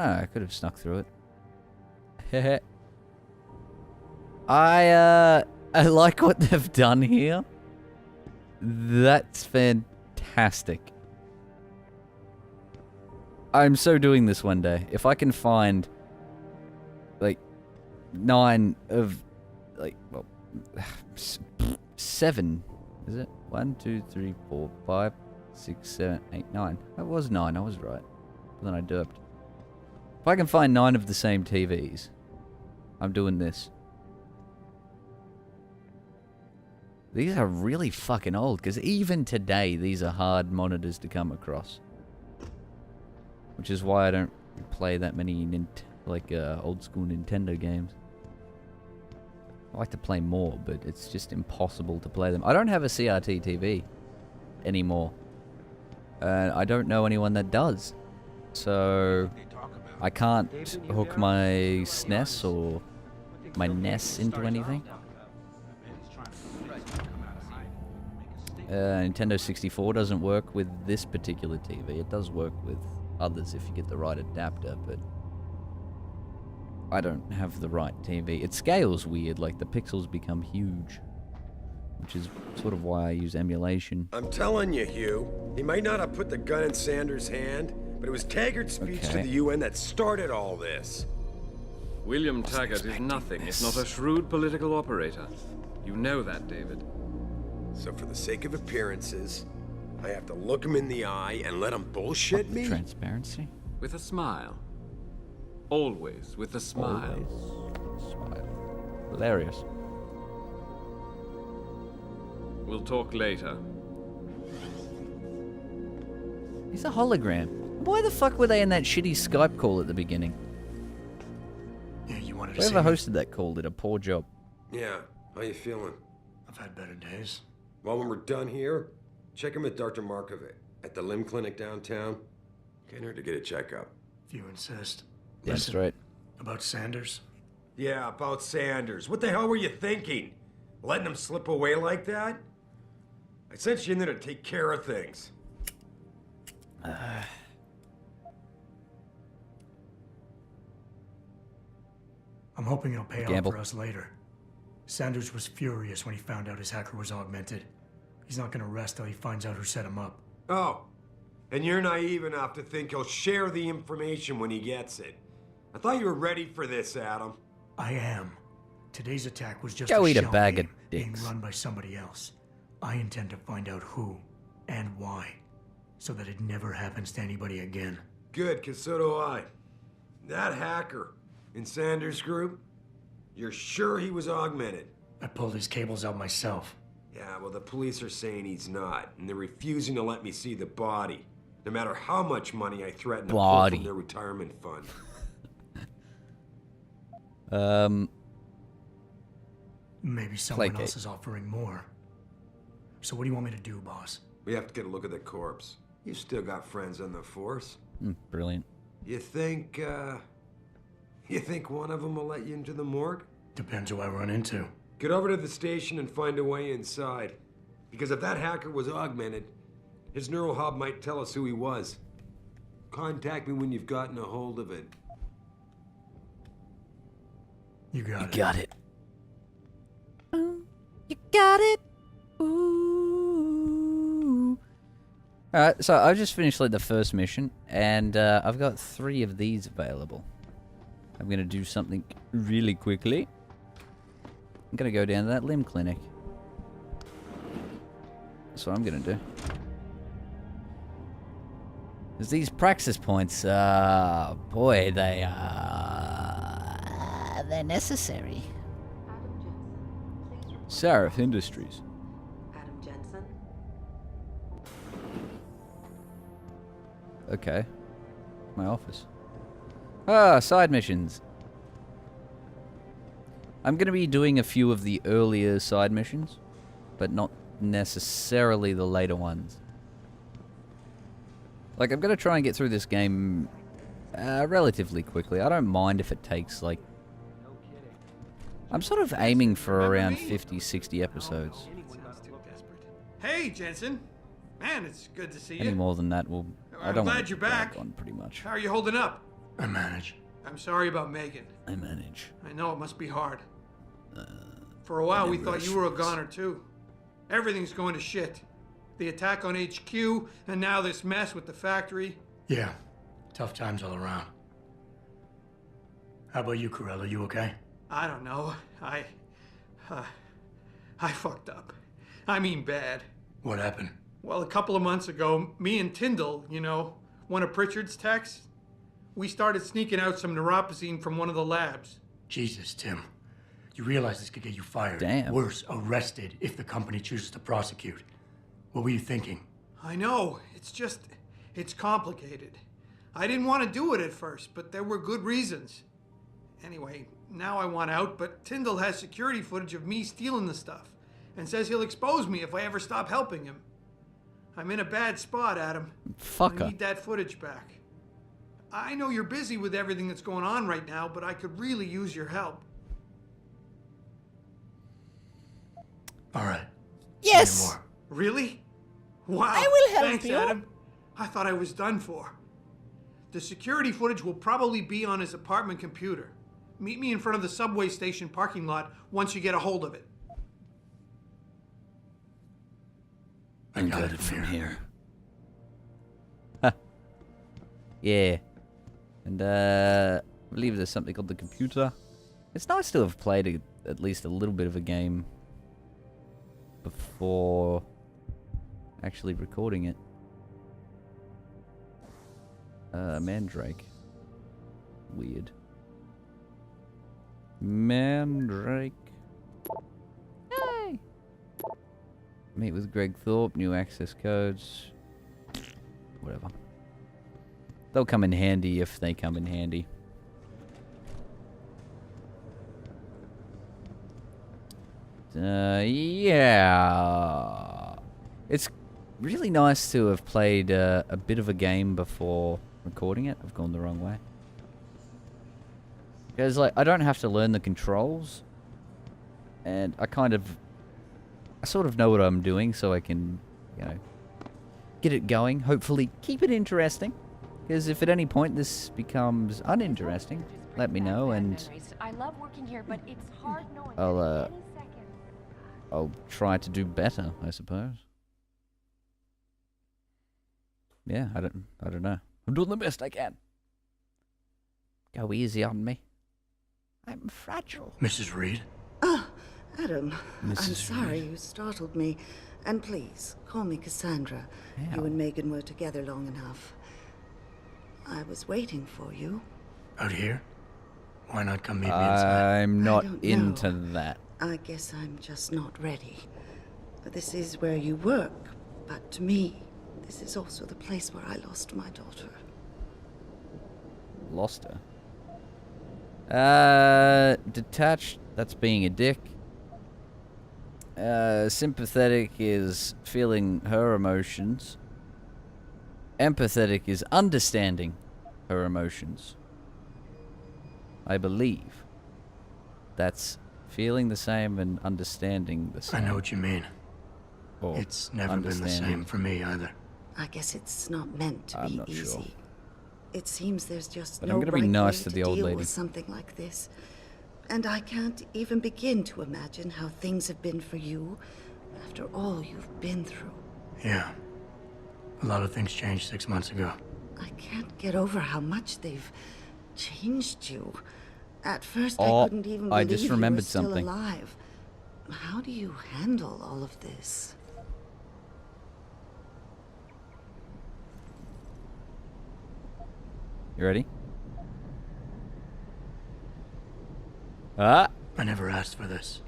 I could have snuck through it. Heh. I like what they've done here. That's fantastic. I'm so doing this one day. If I can find, like, 9 of, like, well, 7, is it? 1, 2, 3, 4, 5, 6, 7, 8, 9. That was 9, I was right. But then I derped. If I can find 9 of the same TVs, I'm doing this. These are really fucking old, because even today, these are hard monitors to come across. Which is why I don't play that many, old school Nintendo games. I like to play more, but it's just impossible to play them. I don't have a CRT TV anymore. I don't know anyone that does. So I can't hook my SNES or my NES into anything. Nintendo 64 doesn't work with this particular TV. It does work with others if you get the right adapter, but I don't have the right TV. It scales weird, like the pixels become huge, which is sort of why I use emulation. I'm telling you, Hugh, he might not have put the gun in Sanders' hand, but it was Taggart's speech to the UN that started all this. William Taggart is nothing if not a shrewd political operator. You know that, David. So for the sake of appearances, I have to look him in the eye and let him bullshit me? Transparency? With a smile. Always with a smile. Always. Smile. Hilarious. We'll talk later. He's a hologram. Why the fuck were they in that shitty Skype call at the beginning? Yeah, you wanted to see Whoever me? hosted that call did a poor job. Yeah, how you feeling? I've had better days. Well, when we're done here, check him with Dr. Markovic at the limb clinic downtown. Can't hurt to get a checkup. If you insist. That's Listen, right. about Sanders? Yeah, about Sanders. What the hell were you thinking? Letting him slip away like that? I sent you in there to take care of things. I'm hoping it'll pay off Gamble. for us later. Sanders was furious when he found out his hacker was augmented. He's not gonna rest till he finds out who set him up. Oh, and you're naive enough to think he'll share the information when he gets it. I thought you were ready for this, Adam. I am. Today's attack was just Go a eat a shell bag of game being dicks. run by somebody else. I intend to find out who and why, so that it never happens to anybody again. Good, because so do I. That hacker in Sanders' group, you're sure he was augmented? I pulled his cables out myself. Yeah, well, the police are saying he's not, and they're refusing to let me see the body, no matter how much money I threaten to pull from their retirement fund. Maybe someone else is offering more. So what do you want me to do, boss? We have to get a look at the corpse. You still got friends on the force. Brilliant. You think one of them will let you into the morgue? Depends who I run into. Get over to the station and find a way inside. Because if that hacker was augmented, his neural hub might tell us who he was. Contact me when you've gotten a hold of it. You got it. Got it. You got it. Ooh. Alright, so I've just finished like the first mission, and I've got 3 of these available. I'm gonna do something really quickly. I'm gonna go down to that limb clinic. That's what I'm gonna do. Because these praxis points, boy, they're necessary. Sarif Industries. Adam Jensen. Okay. My office. Ah, side missions. I'm going to be doing a few of the earlier side missions, but not necessarily the later ones. Like, I'm going to try and get through this game relatively quickly. I don't mind if it takes, like... I'm sort of aiming for around 50, 60 episodes. Hey, Jensen. Man, it's good to see you. Any more than that will... I don't glad want to you're drag back. on pretty much. How are you holding up? I manage. I'm sorry about Megan. I manage. I know it must be hard. For a while, we thought you were a goner, too. Everything's going to shit. The attack on HQ, and now this mess with the factory. Yeah, tough times all around. How about you, Corella? You okay? I don't know. I fucked up. I mean bad. What happened? Well, a couple of months ago, me and Tyndall, you know, one of Pritchard's techs, we started sneaking out some neuropozyne from one of the labs. Jesus, Tim. You realize this could get you fired. Damn. Worse, arrested if the company chooses to prosecute. What were you thinking? I know. It's complicated. I didn't want to do it at first, but there were good reasons. Anyway, now I want out, but Tyndall has security footage of me stealing the stuff and says he'll expose me if I ever stop helping him. I'm in a bad spot, Adam. I Fucker. need that footage back. I know you're busy with everything that's going on right now, but I could really use your help. All right. Yes! Say more. Really? Wow. I will help Thanks, you. Adam. I thought I was done for. The security footage will probably be on his apartment computer. Meet me in front of the subway station parking lot once you get a hold of it. I got it from here. Yeah. And I believe there's something called the computer. It's nice to have played at least a little bit of a game before actually recording it. Mandrake. Weird. Mandrake. Yay! Meet with Greg Thorpe, new access codes. Whatever. They'll come in handy if they come in handy. Yeah. It's really nice to have played a bit of a game before recording it. I've gone the wrong way. Because, like, I don't have to learn the controls. And I sort of know what I'm doing, so I can, you know, get it going. Hopefully keep it interesting. Because if at any point this becomes uninteresting, let me know, and I love working here, but it's hard knowing I'll try to do better, I suppose. Yeah, I don't know. I'm doing the best I can. Go easy on me. I'm fragile. Mrs. Reed? Oh, Adam, I'm Mrs. sorry Reed. you startled me. And please, call me Cassandra. Yeah. You and Megan were together long enough. I was waiting for you. Out here? Why not come meet me inside? I'm not don't into know. that. I guess I'm just not ready. This is where you work, but to me, this is also the place where I lost my daughter. Lost her. Detached, that's being a dick. Sympathetic is feeling her emotions. Empathetic is understanding her emotions. I believe. That's feeling the same and understanding the same. I know what you mean. Or It's never been the same for me either. I guess it's not meant to I'm be not easy. sure. It seems there's just But no I'm gonna be right nice way to the old deal lady. with something like this. And I can't even begin to imagine how things have been for you after all you've been through. Yeah. A lot of things changed 6 months ago. I can't get over how much they've changed you. At first, Oh, I couldn't even I believe just you were remembered still something. alive. How do you handle all of this? You ready? Ah! I never asked for this.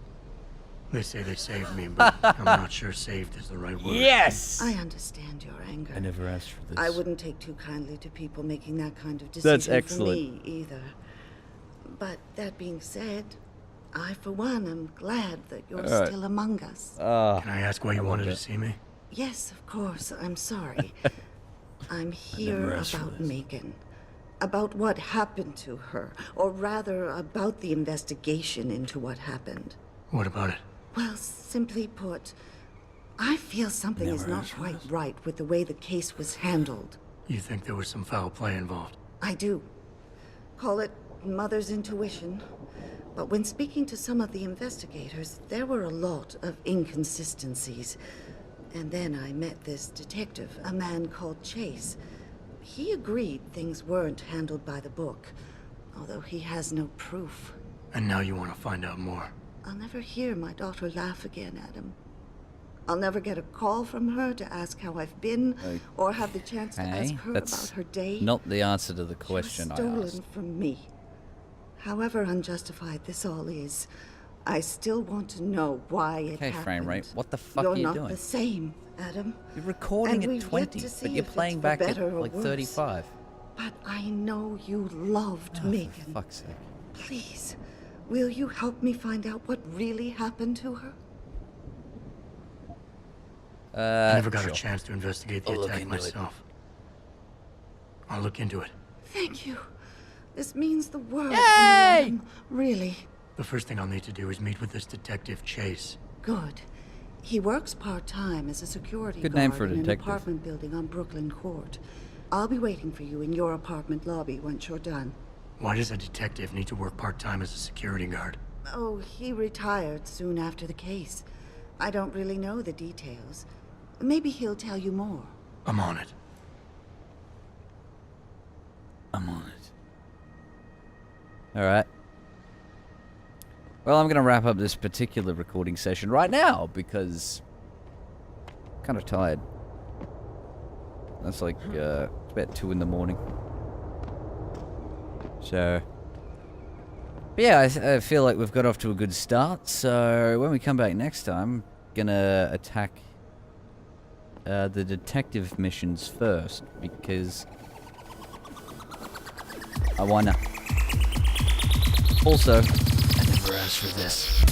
They say they saved me, but I'm not sure saved is the right word. Yes! I understand your anger. I never asked for this. I wouldn't take too kindly to people making that kind of decision That's excellent. for me either. But that being said, I for one am glad that you're Alright. still among us. Can I ask why you wanted to it. see me? Yes, of course. I'm sorry. I'm here never asked for about this. Megan. About what happened to her. Or rather, about the investigation into what happened. What about it? Well, simply put, I feel something is Never not asked for quite this. right with the way the case was handled. You think there was some foul play involved? I do. Call it mother's intuition. But when speaking to some of the investigators, there were a lot of inconsistencies. And then I met this detective, a man called Chase. He agreed things weren't handled by the book, although he has no proof. And now you want to find out more. I'll never hear my daughter laugh again, Adam. I'll never get a call from her to ask how I've been, or have the chance to ask her that's about her day. not the answer to the question I She was asked. stolen from me. However unjustified this all is, I still want to know why it Okay, happened. frame rate. What the fuck You're are you not doing? the same, Adam. You're recording And at we've yet 20, to but see you're if it's playing for back at better or like worse. 35. But I know you loved Oh, Megan. for fuck's sake. Please, will you help me find out what really happened to her? I never got sure. a chance to investigate the I'll look attack into it. myself. I'll look into it. Thank you. This means the world to me, Yay! Adam. Really. The first thing I'll need to do is meet with this detective, Chase. Good. He works part-time as a security Good guard name for a in an detective. apartment building on Brooklyn Court. I'll be waiting for you in your apartment lobby once you're done. Why does a detective need to work part-time as a security guard? Oh, he retired soon after the case. I don't really know the details. Maybe he'll tell you more. I'm on it. I'm on it. Alright. Well, I'm going to wrap up this particular recording session right now because I'm kind of tired. That's like, it's about 2 in the morning. So, but yeah, I feel like we've got off to a good start. So when we come back next time, I'm going to attack the detective missions first because I wanna. Also, I never asked for this.